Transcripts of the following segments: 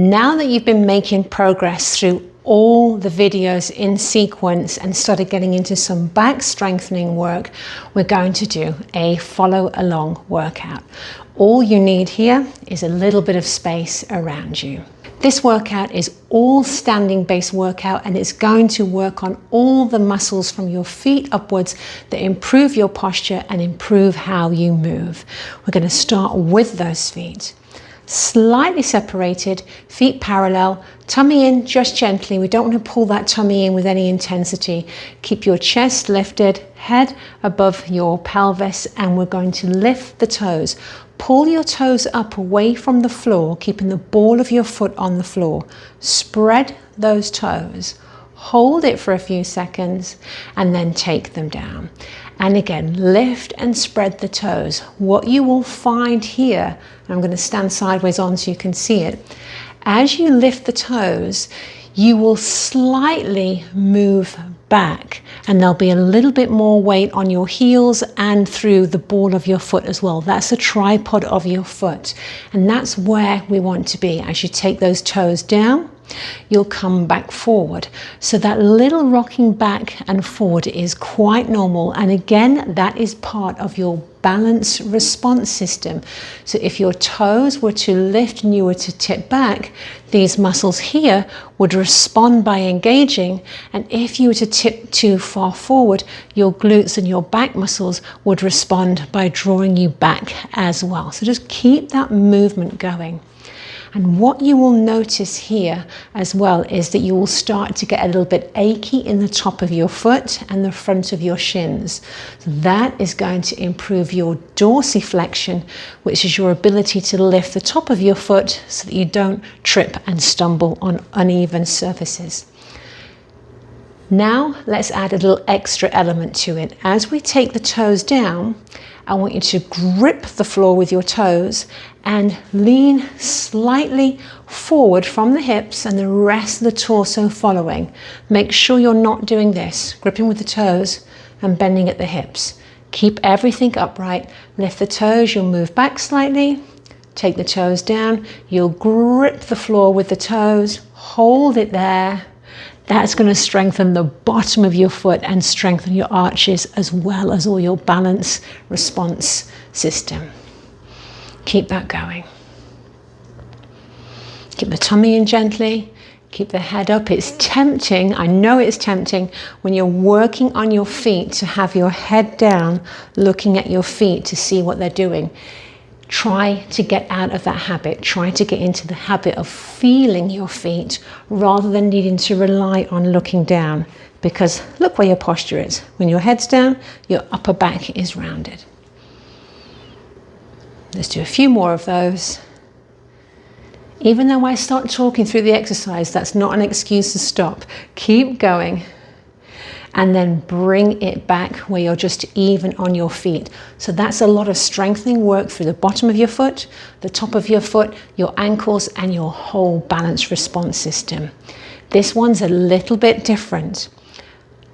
Now that you've been making progress through all the videos in sequence and started getting into some back strengthening work, we're going to do a follow along workout. All you need here is a little bit of space around you. This workout is all standing based workout, and it's going to work on all the muscles from your feet upwards that improve your posture and improve how you move. We're going to start with those feet. Slightly separated, feet parallel, tummy in just gently. We don't want to pull that tummy in with any intensity. Keep your chest lifted, head above your pelvis, and we're going to lift the toes. Pull your toes up away from the floor, keeping the ball of your foot on the floor. Spread those toes. Hold it for a few seconds and then take them down. And again, lift and spread the toes. What you will find here, and I'm going to stand sideways on so you can see it, as you lift the toes, you will slightly move back, and there'll be a little bit more weight on your heels and through the ball of your foot as well. That's the tripod of your foot, and that's where we want to be. As you take those toes down, you'll come back forward. So that little rocking back and forward is quite normal, and again, that is part of your balance response system. So if your toes were to lift and you were to tip back, these muscles here would respond by engaging, and if you were to tip too far forward, your glutes and your back muscles would respond by drawing you back as well. So just keep that movement going. And what you will notice here as well is that you will start to get a little bit achy in the top of your foot and the front of your shins. So that is going to improve your dorsiflexion, which is your ability to lift the top of your foot so that you don't trip and stumble on uneven surfaces. Now let's add a little extra element to it. As we take the toes down, I want you to grip the floor with your toes and lean slightly forward from the hips and the rest of the torso following. Make sure you're not doing this, gripping with the toes and bending at the hips. Keep everything upright. Lift the toes, you'll move back slightly. Take the toes down, you'll grip the floor with the toes, hold it there. That's going to strengthen the bottom of your foot and strengthen your arches as well as all your balance response system. Keep that going. Keep the tummy in gently. Keep the head up. It's tempting, I know it's tempting, when you're working on your feet to have your head down, looking at your feet to see what they're doing. Try to get out of that habit. Try to get into the habit of feeling your feet rather than needing to rely on looking down, because look where your posture is. When your head's down, your upper back is rounded. Let's do a few more of those. Even though I start talking through the exercise, that's not an excuse to stop. Keep going. And then bring it back where you're just even on your feet. So that's a lot of strengthening work through the bottom of your foot, the top of your foot, your ankles, and your whole balance response system. This one's a little bit different.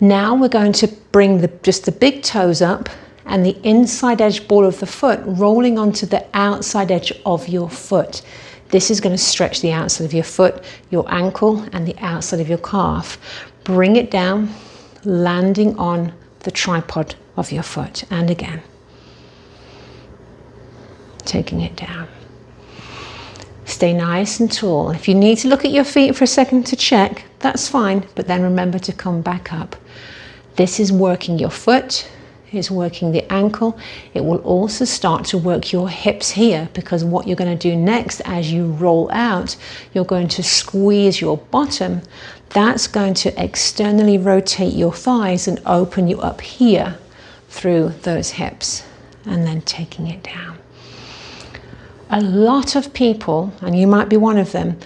Now we're going to bring just the big toes up and the inside edge ball of the foot rolling onto the outside edge of your foot. This is going to stretch the outside of your foot, your ankle, and the outside of your calf. Bring it down, landing on the tripod of your foot, and again taking it down. Stay nice and tall. If you need to look at your feet for a second to check, that's fine, but then remember to come back up. This is working your foot, it's working the ankle. It will also start to work your hips here, because what you're going to do next as you roll out, you're going to squeeze your bottom. That's going to externally rotate your thighs and open you up here through those hips, and then taking it down. A lot of people, and you might be one of them,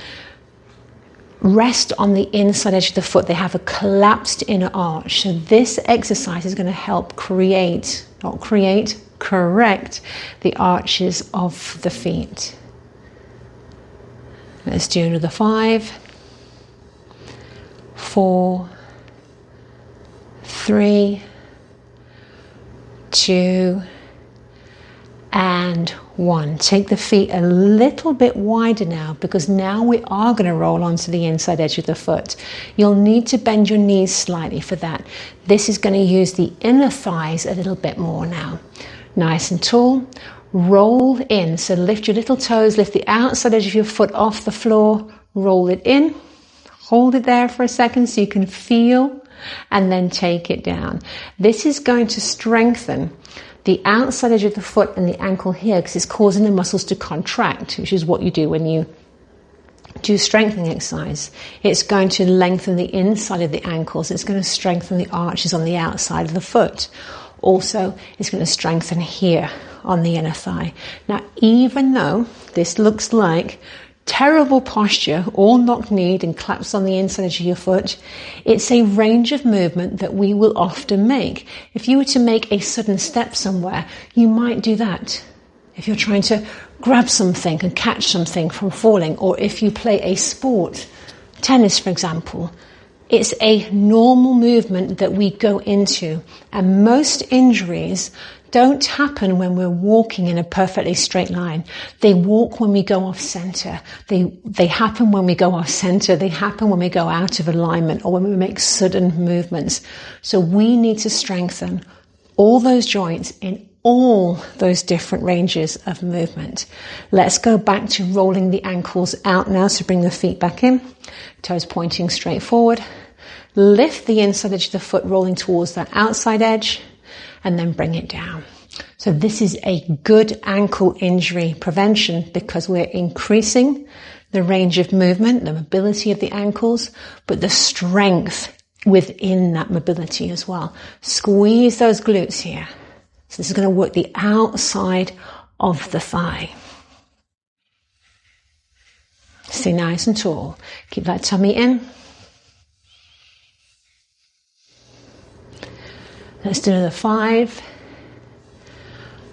rest on the inside edge of the foot. They have a collapsed inner arch. So this exercise is going to help correct the arches of the feet. Let's do another 5, 4, 3, 2, and 1. Take the feet a little bit wider now, because now we are going to roll onto the inside edge of the foot. You'll need to bend your knees slightly for that. This is going to use the inner thighs a little bit more now. Nice and tall. Roll in. So lift your little toes, lift the outside edge of your foot off the floor, roll it in. Hold it there for a second so you can feel, and then take it down. This is going to strengthen the outside edge of the foot and the ankle here, because it's causing the muscles to contract, which is what you do when you do strengthening exercise. It's going to lengthen the inside of the ankles. It's going to strengthen the arches on the outside of the foot. Also, it's going to strengthen here on the inner thigh. Now, even though this looks like terrible posture, all knock-kneed and claps on the inside edge of your foot, it's a range of movement that we will often make. If you were to make a sudden step somewhere, you might do that. If you're trying to grab something and catch something from falling, or if you play a sport, tennis for example, it's a normal movement that we go into. And most injuries don't happen when we're walking in a perfectly straight line. They walk when we go off center. They happen when we go off center. They happen when we go out of alignment, or when we make sudden movements. So we need to strengthen all those joints in all those different ranges of movement. Let's go back to rolling the ankles out now. So bring the feet back in, toes pointing straight forward. Lift the inside edge of the foot, rolling towards that outside edge, and then bring it down. So this is a good ankle injury prevention, because we're increasing the range of movement, the mobility of the ankles, but the strength within that mobility as well. Squeeze those glutes here. So this is going to work the outside of the thigh. Stay nice and tall. Keep that tummy in. Let's do another 5,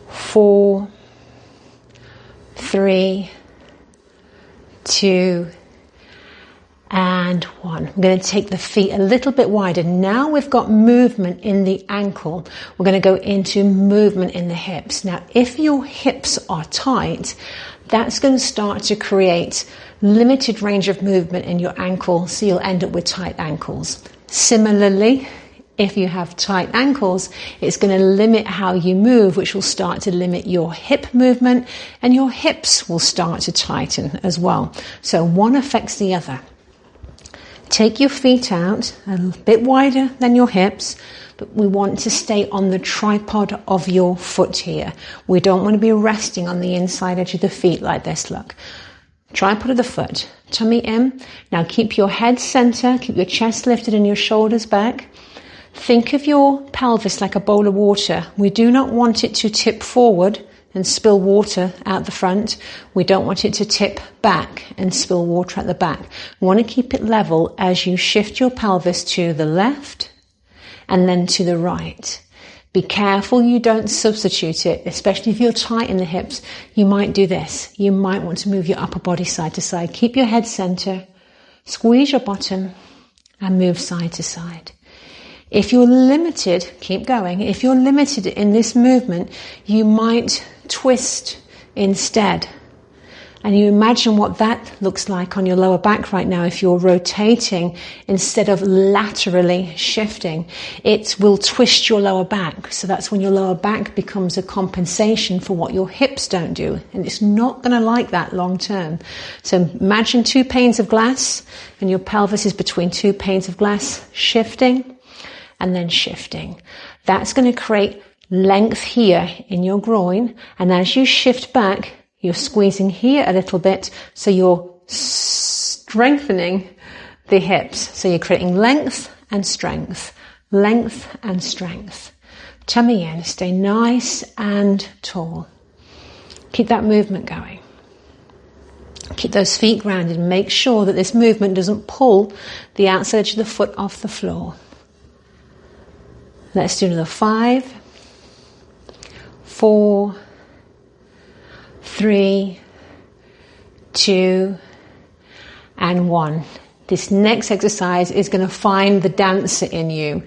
4, 3, 2, and 1. I'm going to take the feet a little bit wider. Now we've got movement in the ankle. We're going to go into movement in the hips. Now, if your hips are tight, that's going to start to create limited range of movement in your ankle, so you'll end up with tight ankles. Similarly, if you have tight ankles, it's going to limit how you move, which will start to limit your hip movement, and your hips will start to tighten as well. So one affects the other. Take your feet out a bit wider than your hips, but we want to stay on the tripod of your foot here. We don't want to be resting on the inside edge of the feet like this, look. Tripod of the foot, tummy in. Now keep your head center, keep your chest lifted and your shoulders back. Think of your pelvis like a bowl of water. We do not want it to tip forward and spill water out the front. We don't want it to tip back and spill water at the back. We want to keep it level as you shift your pelvis to the left and then to the right. Be careful you don't substitute it, especially if you're tight in the hips. You might do this. You might want to move your upper body side to side. Keep your head center, squeeze your bottom, and move side to side. If you're limited, keep going. If you're limited in this movement, you might twist instead. And you imagine what that looks like on your lower back right now if you're rotating instead of laterally shifting. It will twist your lower back. So that's when your lower back becomes a compensation for what your hips don't do. And it's not going to like that long term. So imagine 2 panes of glass and your pelvis is between 2 panes of glass, shifting and then shifting. That's going to create length here in your groin. And as you shift back, you're squeezing here a little bit, so you're strengthening the hips. So you're creating length and strength, length and strength. Tummy in, stay nice and tall. Keep that movement going. Keep those feet grounded and make sure that this movement doesn't pull the outside edge of the foot off the floor. Let's do another 5, 4, 3, 2, and 1. This next exercise is going to find the dancer in you.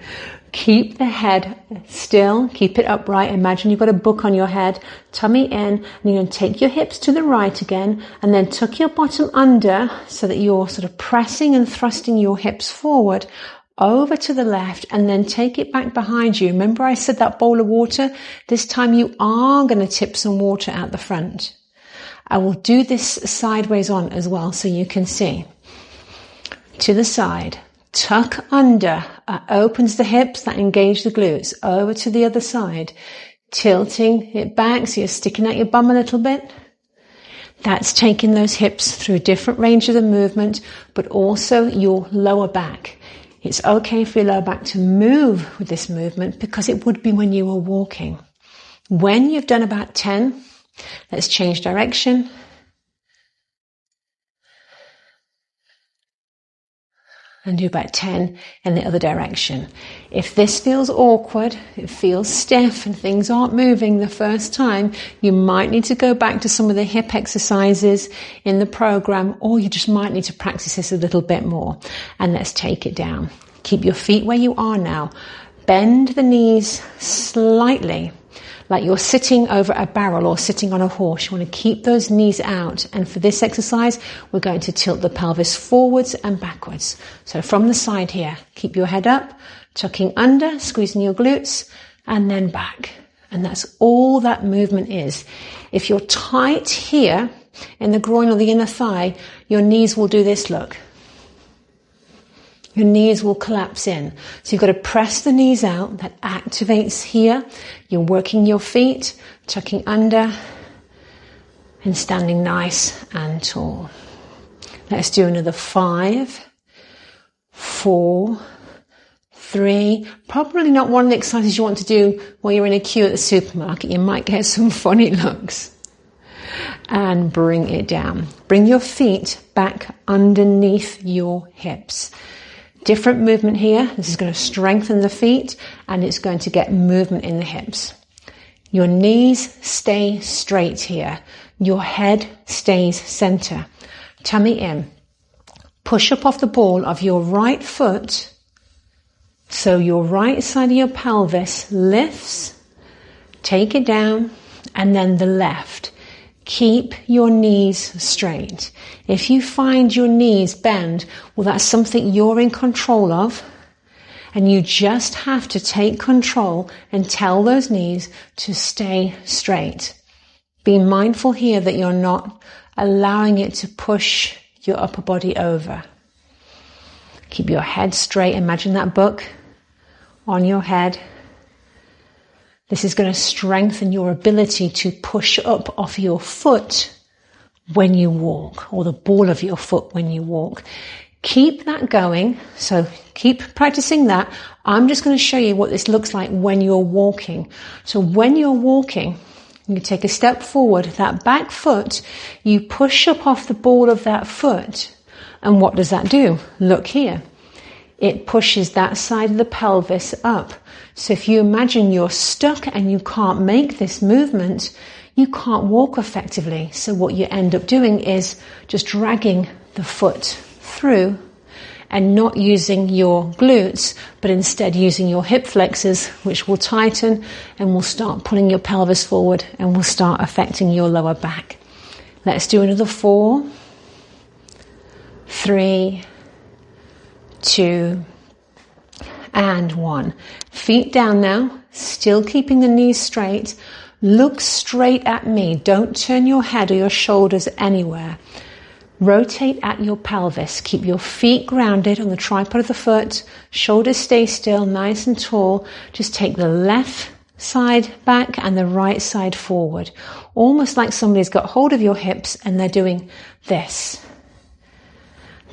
Keep the head still, keep it upright. Imagine you've got a book on your head, tummy in, and you're going to take your hips to the right again, and then tuck your bottom under so that you're sort of pressing and thrusting your hips forward over to the left, and then take it back behind you. Remember I said that bowl of water? This time you are going to tip some water out the front. I will do this sideways on as well so you can see. To the side. Tuck under, opens the hips, that engage the glutes, over to the other side, tilting it back so you're sticking out your bum a little bit. That's taking those hips through different ranges of movement, but also your lower back. It's okay for your lower back to move with this movement because it would be when you were walking. When you've done about 10, let's change direction. And do about 10 in the other direction. If this feels awkward, it feels stiff and things aren't moving the first time, you might need to go back to some of the hip exercises in the program, or you just might need to practice this a little bit more. And let's take it down. Keep your feet where you are now. Bend the knees slightly, like you're sitting over a barrel or sitting on a horse. You want to keep those knees out. And for this exercise, we're going to tilt the pelvis forwards and backwards. So from the side here, keep your head up, tucking under, squeezing your glutes, and then back. And that's all that movement is. If you're tight here in the groin or the inner thigh, your knees will do this, look. Your knees will collapse in. So you've got to press the knees out. That activates here. You're working your feet, tucking under and standing nice and tall. Let's do another 5, 4, 3. Probably not one of the exercises you want to do while you're in a queue at the supermarket. You might get some funny looks. And bring it down. Bring your feet back underneath your hips. Different movement here. This is going to strengthen the feet and it's going to get movement in the hips. Your knees stay straight here. Your head stays center. Tummy in. Push up off the ball of your right foot so your right side of your pelvis lifts. Take it down and then the left. Keep your knees straight. If you find your knees bend, well, that's something you're in control of. And you just have to take control and tell those knees to stay straight. Be mindful here that you're not allowing it to push your upper body over. Keep your head straight. Imagine that book on your head. This is going to strengthen your ability to push up off your foot when you walk, or the ball of your foot when you walk. Keep that going. So keep practicing that. I'm just going to show you what this looks like when you're walking. So when you're walking, you take a step forward, that back foot, you push up off the ball of that foot. And what does that do? Look here. It pushes that side of the pelvis up. So if you imagine you're stuck and you can't make this movement, you can't walk effectively. So what you end up doing is just dragging the foot through and not using your glutes, but instead using your hip flexors, which will tighten and will start pulling your pelvis forward and will start affecting your lower back. Let's do another 4, 3, 2, and 1. Feet down now, still keeping the knees straight. Look straight at me. Don't turn your head or your shoulders anywhere. Rotate at your pelvis. Keep your feet grounded on the tripod of the foot. Shoulders stay still, nice and tall. Just take the left side back and the right side forward. Almost like somebody's got hold of your hips and they're doing this.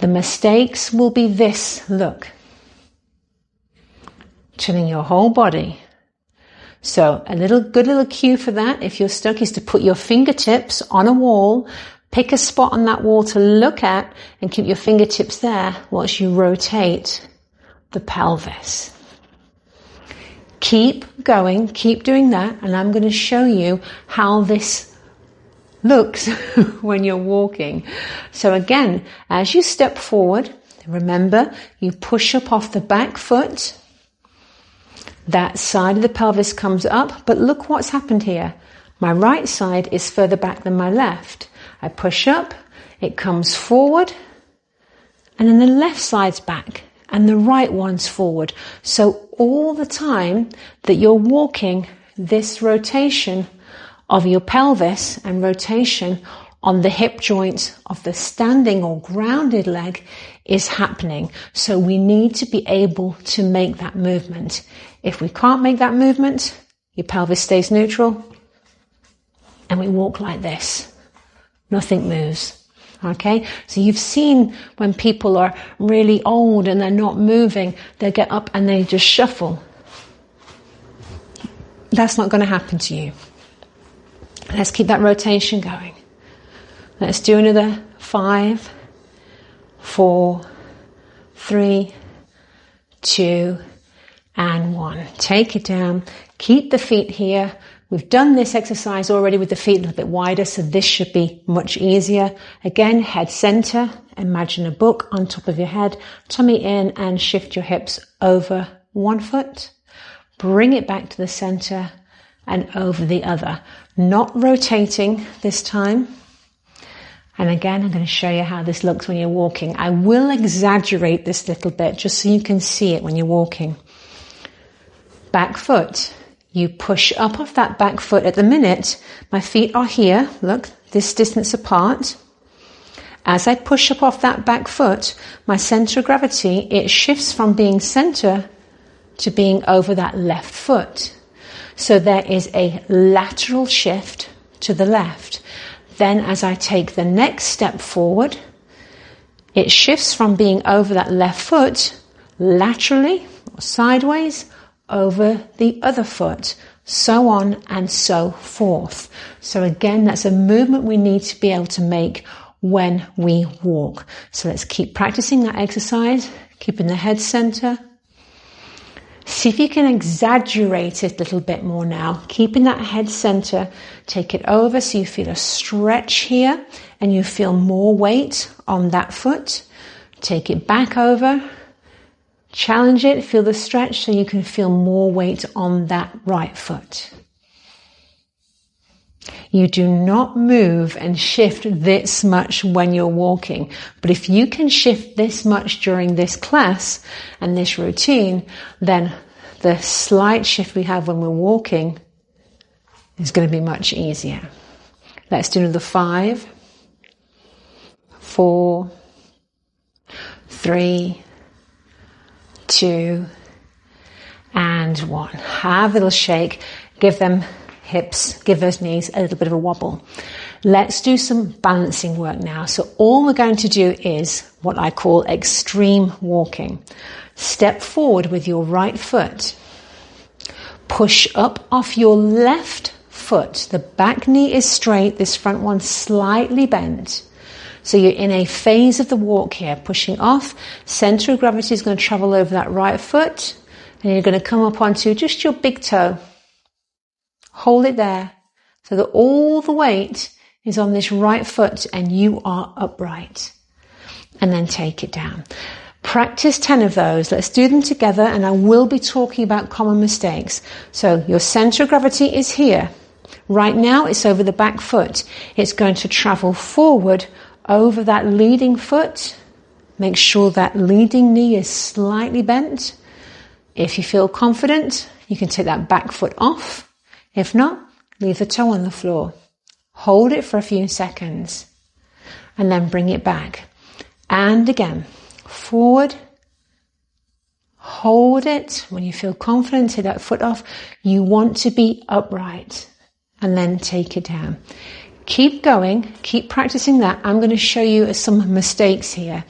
The mistakes will be this look. Turning your whole body. So a good little cue for that, if you're stuck, is to put your fingertips on a wall. Pick a spot on that wall to look at and keep your fingertips there whilst you rotate the pelvis. Keep going, keep doing that, and I'm going to show you how this looks when you're walking. So again, as you step forward, remember you push up off the back foot. That side of the pelvis comes up, but look what's happened here. My right side is further back than my left. I push up, it comes forward, and then the left side's back and the right one's forward. So all the time that you're walking, this rotation of your pelvis and rotation on the hip joint of the standing or grounded leg is happening. So we need to be able to make that movement. If we can't make that movement, your pelvis stays neutral and we walk like this. Nothing moves. Okay, so you've seen when people are really old and they're not moving, they get up and they just shuffle. That's not going to happen to you. Let's keep that rotation going. Let's do another 5, 4, 3, 2, and 1. Take it down. Keep the feet here. We've done this exercise already with the feet a little bit wider, so this should be much easier. Again, head center. Imagine a book on top of your head. Tummy in and shift your hips over one foot. Bring it back to the center and over the other. Not rotating this time. And again, I'm going to show you how this looks when you're walking. I will exaggerate this little bit just so you can see it when you're walking. Back foot. You push up off that back foot. At the minute, my feet are here. Look, this distance apart. As I push up off that back foot, my center of gravity, it shifts from being center to being over that left foot. So there is a lateral shift to the left. Then as I take the next step forward, it shifts from being over that left foot laterally or sideways over the other foot, so on and so forth. So again, that's a movement we need to be able to make when we walk. So let's keep practicing that exercise, keeping the head center. See if you can exaggerate it a little bit more now. Keeping that head center, take it over so you feel a stretch here and you feel more weight on that foot. Take it back over. Challenge it, feel the stretch so you can feel more weight on that right foot. You do not move and shift this much when you're walking, but if you can shift this much during this class and this routine, then the slight shift we have when we're walking is going to be much easier. Let's do another 5, 4, 3, 2, and 1. Have a little shake. Give them hips, give those knees a little bit of a wobble. Let's do some balancing work now. So all we're going to do is what I call extreme walking. Step forward with your right foot. Push up off your left foot. The back knee is straight, this front one slightly bent. So you're in a phase of the walk here, pushing off. Center of gravity is going to travel over that right foot. And you're going to come up onto just your big toe. Hold it there so that all the weight is on this right foot and you are upright. And then take it down. Practice 10 of those. Let's do them together and I will be talking about common mistakes. So your center of gravity is here. Right now it's over the back foot. It's going to travel forward over that leading foot. Make sure that leading knee is slightly bent. If you feel confident, you can take that back foot off. If not, leave the toe on the floor. Hold it for a few seconds and then bring it back. And again, forward. Hold it. When you feel confident, take that foot off. You want to be upright and then take it down. Keep going, keep practicing that. I'm going to show you some mistakes here.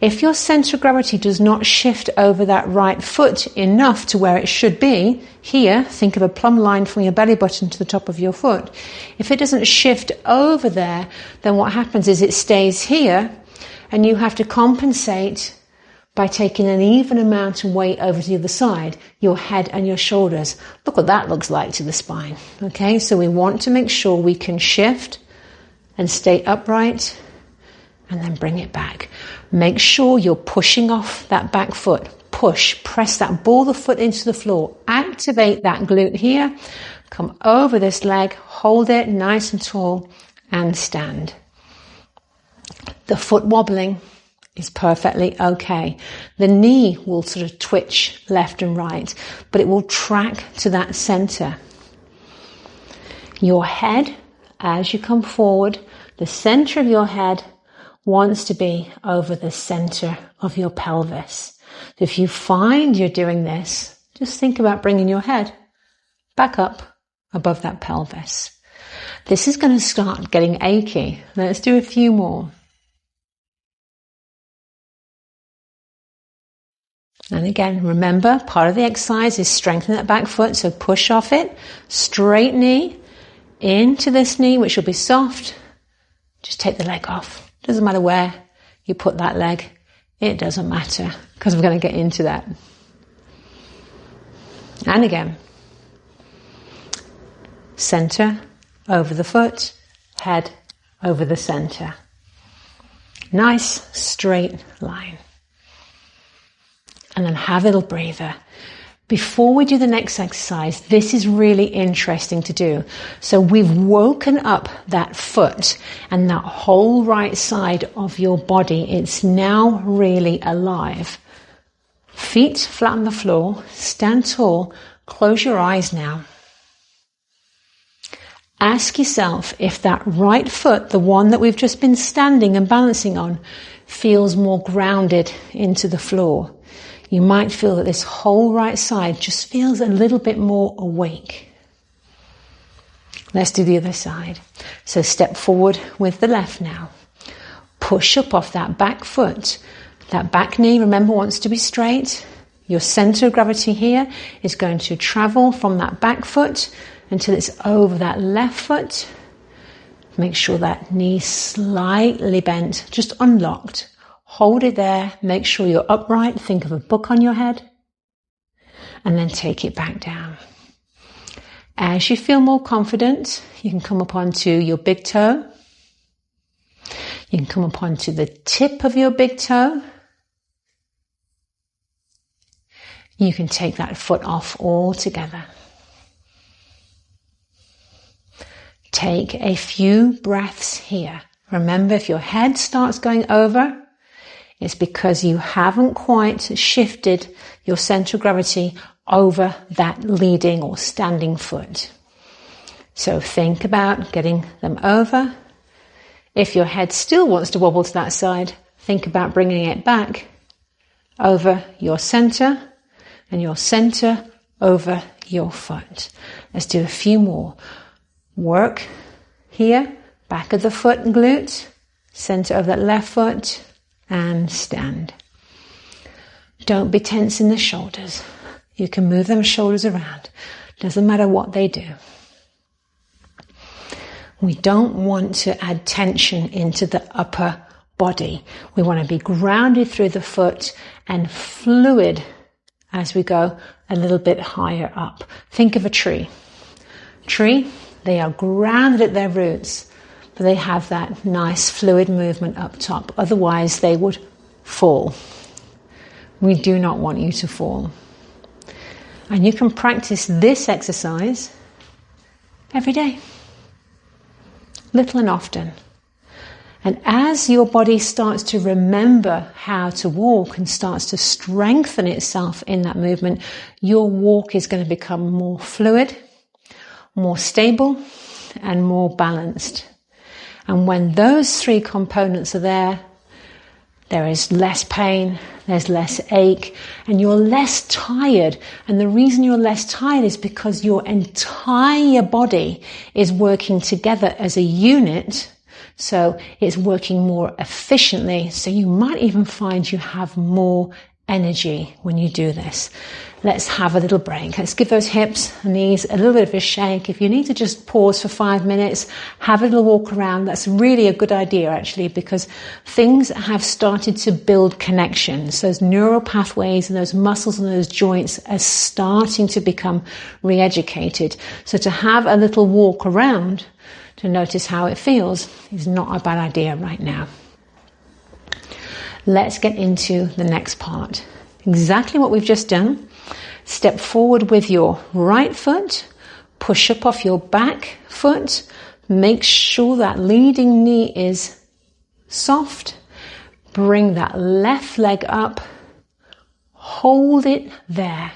If your center of gravity does not shift over that right foot enough to where it should be, here, think of a plumb line from your belly button to the top of your foot. If it doesn't shift over there, then what happens is it stays here and you have to compensate by taking an even amount of weight over to the other side, your head and your shoulders. Look what that looks like to the spine. Okay, so we want to make sure we can shift and stay upright and then bring it back. Make sure you're pushing off that back foot. push, press that, ball the foot into the floor, activate that glute here, come over this leg, hold it nice and tall, and stand. The foot wobbling is perfectly okay. The knee will sort of twitch left and right, but it will track to that center. Your head, as you come forward, the center of your head wants to be over the center of your pelvis. So if you find you're doing this, just think about bringing your head back up above that pelvis. This is going to start getting achy. Let's do a few more. And again, remember, part of the exercise is strengthening that back foot, so push off it, straight knee, into this knee, which will be soft. Just take the leg off. Doesn't matter where you put that leg. It doesn't matter, because we're going to get into that. And again, center over the foot, head over the center. Nice straight line. And then have a little breather. Before we do the next exercise, this is really interesting to do. So we've woken up that foot and that whole right side of your body. It's now really alive. Feet flat on the floor, stand tall, close your eyes now. Ask yourself if that right foot, the one that we've just been standing and balancing on, feels more grounded into the floor. You might feel that this whole right side just feels a little bit more awake. Let's do the other side. So step forward with the left now. Push up off that back foot. That back knee, remember, wants to be straight. Your center of gravity here is going to travel from that back foot until it's over that left foot. Make sure that knee slightly bent, just unlocked. Hold it there, make sure you're upright, think of a book on your head, and then take it back down. As you feel more confident, you can come up onto your big toe. You can come up onto the tip of your big toe. You can take that foot off altogether. Take a few breaths here. Remember, if your head starts going over, it's because you haven't quite shifted your center of gravity over that leading or standing foot. So think about getting them over. If your head still wants to wobble to that side, think about bringing it back over your center and your center over your foot. Let's do a few more. Work here, back of the foot and glute, center of that left foot, and stand. Don't be tense in the shoulders. You can move them shoulders around. Doesn't matter what they do. We don't want to add tension into the upper body. We want to be grounded through the foot and fluid as we go a little bit higher up. Think of a tree. Tree, they are grounded at their roots, but they have that nice fluid movement up top. Otherwise, they would fall. We do not want you to fall. And you can practice this exercise every day, little and often. And as your body starts to remember how to walk and starts to strengthen itself in that movement, your walk is going to become more fluid, more stable, and more balanced. And when those three components are there, there is less pain, there's less ache, and you're less tired. And the reason you're less tired is because your entire body is working together as a unit. So it's working more efficiently. So you might even find you have more energy when you do this. Let's have a little break. Let's give those hips and knees a little bit of a shake. If you need to just pause for 5 minutes, have a little walk around. That's really a good idea, actually, because things have started to build connections. Those neural pathways and those muscles and those joints are starting to become re-educated. So to have a little walk around to notice how it feels is not a bad idea right now. Let's get into the next part. Exactly what we've just done. Step forward with your right foot. Push up off your back foot. Make sure that leading knee is soft. Bring that left leg up. Hold it there.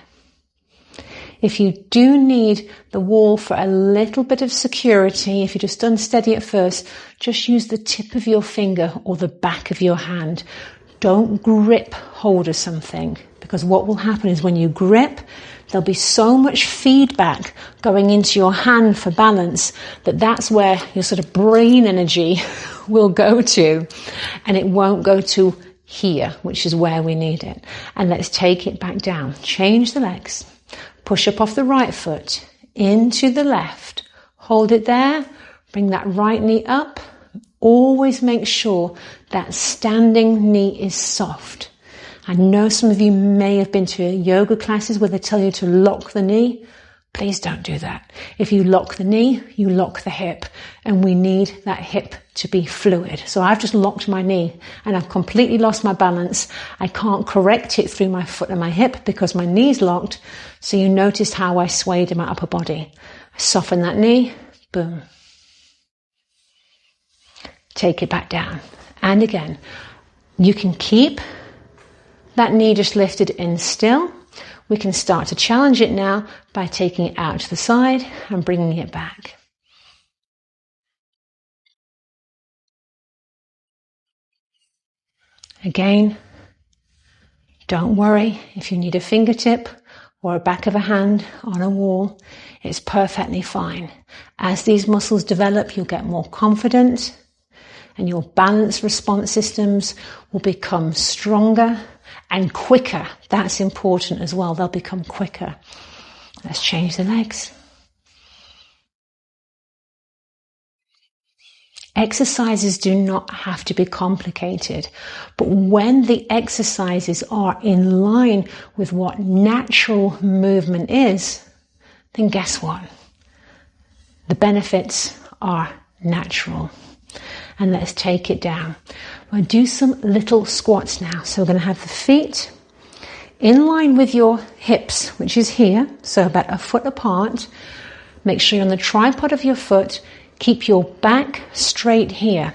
If you do need the wall for a little bit of security, if you're just unsteady at first, just use the tip of your finger or the back of your hand. Don't grip hold of something, because what will happen is when you grip, there'll be so much feedback going into your hand for balance that's where your sort of brain energy will go to, and it won't go to here, which is where we need it. And let's take it back down. Change the legs. Push up off the right foot, into the left. Hold it there. Bring that right knee up. Always make sure that standing knee is soft. I know some of you may have been to yoga classes where they tell you to lock the knee. Please don't do that. If you lock the knee, you lock the hip, and we need that hip to be fluid. So I've just locked my knee and I've completely lost my balance. I can't correct it through my foot and my hip because my knee's locked. So you notice how I swayed in my upper body. I soften that knee, boom. Take it back down. And again, you can keep that knee just lifted in still. We can start to challenge it now by taking it out to the side and bringing it back. Again, don't worry if you need a fingertip or a back of a hand on a wall. It's perfectly fine. As these muscles develop, you'll get more confident and your balance response systems will become stronger and quicker. That's important as well. They'll become quicker. Let's change the legs. Exercises do not have to be complicated, but when the exercises are in line with what natural movement is, then guess what? The benefits are natural. And let's take it down. We'll do some little squats now. So we're going to have the feet in line with your hips, which is here, so about a foot apart. Make sure you're on the tripod of your foot. Keep your back straight here.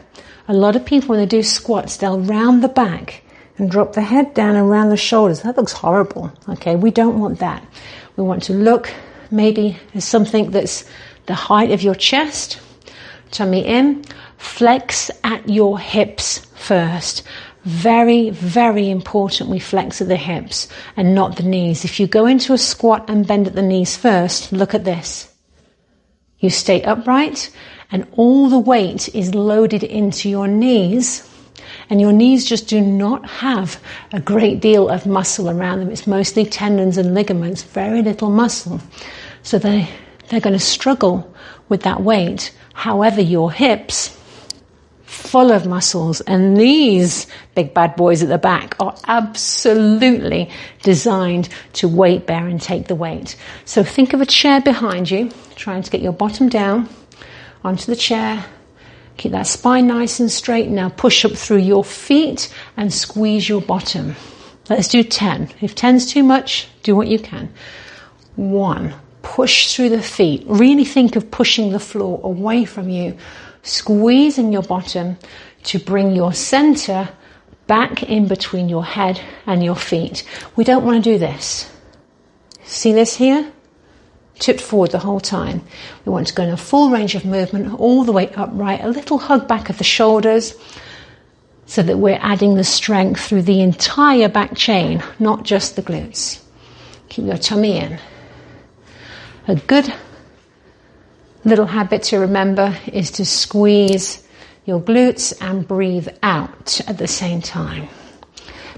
A lot of people, when they do squats, they'll round the back and drop the head down around the shoulders. That looks horrible. Okay, we don't want that. We want to look maybe as something that's the height of your chest, tummy in. Flex at your hips first. Very, very important we flex at the hips and not the knees. If you go into a squat and bend at the knees first, look at this. You stay upright and all the weight is loaded into your knees, and your knees just do not have a great deal of muscle around them. It's mostly tendons and ligaments, very little muscle. So they're going to struggle with that weight. However, your hips, full of muscles, and these big bad boys at the back are absolutely designed to weight bear and take the weight. So think of a chair behind you, trying to get your bottom down onto the chair. Keep that spine nice and straight. Now push up through your feet and squeeze your bottom. Let's do 10. If 10's too much, do what you can. 1. Push through the feet. Really think of pushing the floor away from you. Squeezing your bottom to bring your center back in between your head and your feet. We don't want to do this. See this here? Tipped forward the whole time. We want to go in a full range of movement all the way upright. A little hug back of the shoulders so that we're adding the strength through the entire back chain, not just the glutes. Keep your tummy in. A good little habit to remember is to squeeze your glutes and breathe out at the same time,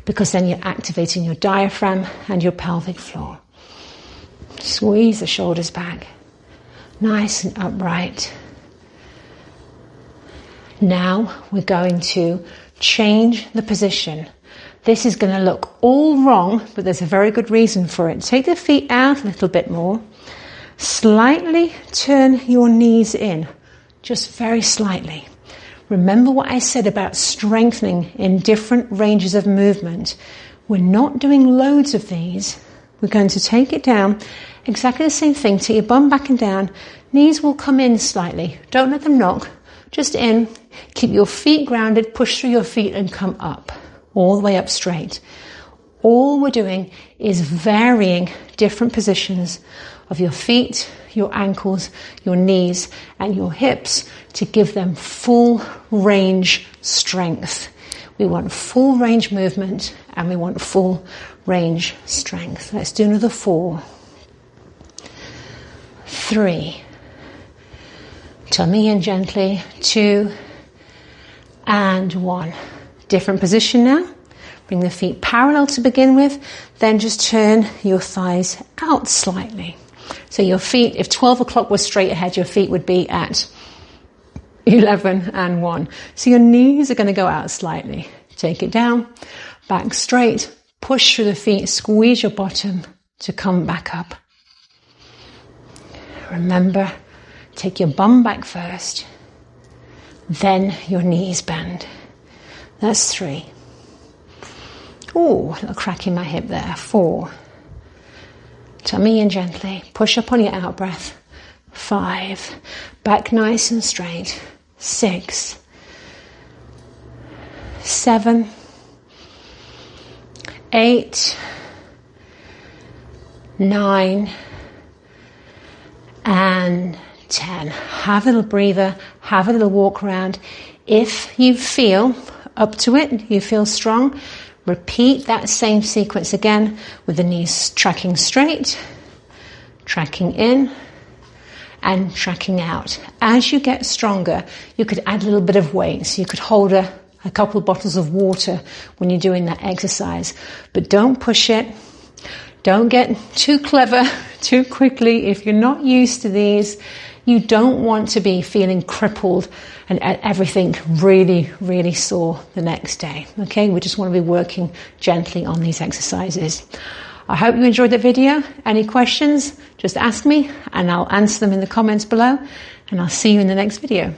because then you're activating your diaphragm and your pelvic floor. Squeeze the shoulders back, nice and upright. Now we're going to change the position. This is going to look all wrong, but there's a very good reason for it. Take the feet out a little bit more. Slightly turn your knees in, just very slightly. Remember what I said about strengthening in different ranges of movement. We're not doing loads of these. We're going to take it down, exactly the same thing, take your bum back and down. Knees will come in slightly. Don't let them knock, just in. Keep your feet grounded, push through your feet and come up, all the way up straight. All we're doing is varying different positions of your feet, your ankles, your knees and your hips to give them full range strength. We want full range movement and we want full range strength. Let's do another 4, 3, tummy in gently, 2 and 1. Different position now. Bring the feet parallel to begin with, then just turn your thighs out slightly. So your feet, if 12 o'clock was straight ahead, your feet would be at 11 and 1. So your knees are going to go out slightly. Take it down, back straight, push through the feet, squeeze your bottom to come back up. Remember, take your bum back first, then your knees bend. That's 3. Ooh, a little crack in my hip there. 4. Tummy in gently. Push up on your out breath. 5. Back nice and straight. 6. 7. 8. 9. And 10. Have a little breather. Have a little walk around. If you feel up to it, you feel strong, repeat that same sequence again with the knees tracking straight, tracking in, and tracking out. As you get stronger, you could add a little bit of weight. So you could hold a couple of bottles of water when you're doing that exercise. But don't push it. Don't get too clever too quickly. If you're not used to these, you don't want to be feeling crippled and everything really, really sore the next day. Okay, we just want to be working gently on these exercises. I hope you enjoyed the video. Any questions, just ask me and I'll answer them in the comments below, and I'll see you in the next video.